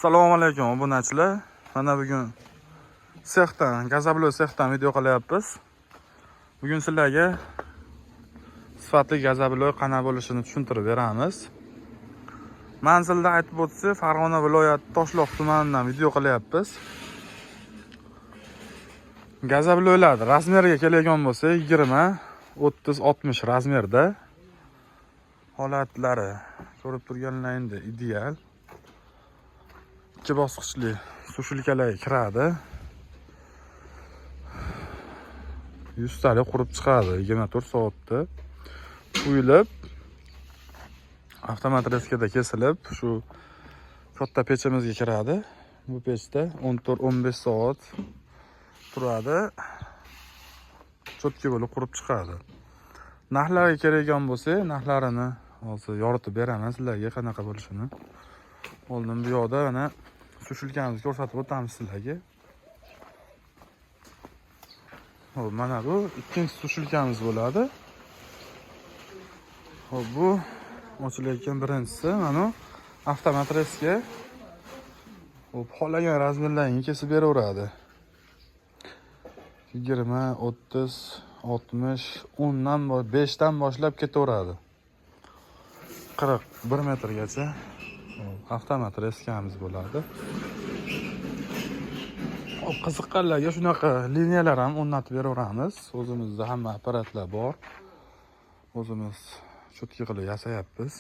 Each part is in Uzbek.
Assalomu alaykum obunachilar. Mana bugun sexdan, gazablo sexdan video qilyapmiz. Bugun sizlarga sifatli gazablo qana bo'lishini tushuntirib beramiz. Manzilda aytib o'tsa, Farg'ona viloyati Toshloq tumanidan video qilyapmiz. Gazablolar razmeriga keladigan bo'lsa, 20, 30, 60 razmerda. Holatlari ko'rib turganlaringda ideal. 2 bosqichli sushilkalarga kiradi. 100 talik qurib chiqadi 24 soatda. Quyilib, avtomat reskada kesilib, shu katta pechimizga kiradi. Bu pechda 14-15 soat turadi. Cho'tki bo'lib qurib chiqadi. Narxlarga keladigan bo'lsa, narxlarini hozir yoritib beraman sizlarga qanaqa bo'lishini. Oldin bu yoqda mana sushilkamizni ko'rsatib o'tamiz sizlarga. Hop, mana bu ikkinchi sushilkamiz bo'ladi. Hop, bu ochilayotgan birinchisi, mana avtomat reska. Hop, xohlagan razmerlarini kesib beraveradi. 20, 30, 60, 10dan 5dan boshlab ketaveradi. 41 metrgacha avtomat reskamiz bo'ladi. Qiziqqanlarga shunaqa liniyalar ham o'rnatib beraveramiz. O'zimizda hamma apparatlar bor. O'zimiz cho'tki qilib yasayapmiz.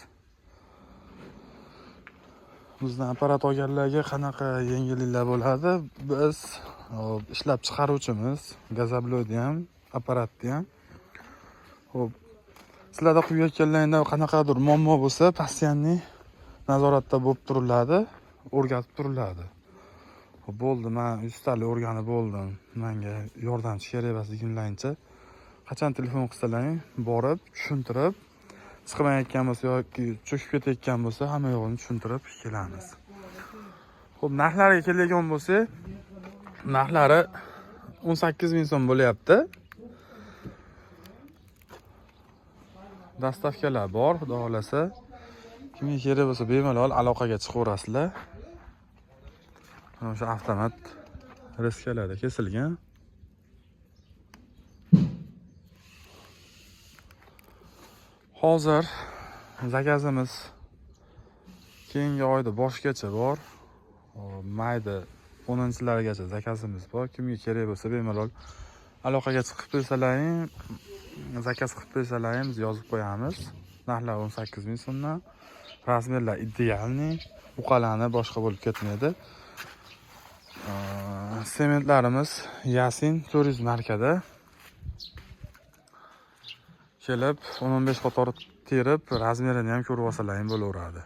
Bizdan apparat olganlarga qanaqa yengilliklar bo'ladi? Biz ishlab chiqaruvchimiz, gazablo'ni ham, apparatni ham. Xo'p, sizlarda quyayotganlaringda qanaqadir muammo bo'lsa, постоянный nazoratda bo'lib turiladi, o'rgatib turiladi. Bo'ldi, men 100 talik o'rganib bo'ldim. Menga yordamchi kerak emas deganlaringcha, qachon telefon qilsalaring, borib, tushuntirib, chiqmayotgan bo'lsa yoki cho'kib ketayotgan bo'lsa, hamma yo'g'ini tushuntirib kelamiz. Xo'p, narxlariga keladigan bo'lsa, narxlari 18 ming so'm bo'lyapti. Dastavkalar bor, xudo xolasa. Kimga kerak bo'lsa, bemalol aloqaga chiqaverasizlar. Mana shu avtomat reskalarda kesilgan. Hozir zakazimiz keyingi oyda boshgacha bor. Mayda 10-largacha zakazimiz bor. Kimga kerak bo'lsa, bemalol aloqaga chiqib qo'ysalaring, zakaz qilib qo'ysalaring, biz yozib qo'yamiz. Narxlar 18 ming so'mdan. Razmerlar idealniy, buqalani boshqa bo'lib ketmaydi. Sementlarimiz Yasin Turizm markada. Kelib 15 qator terib, razmerini ham ko'rib olsalaring bo'laveradi.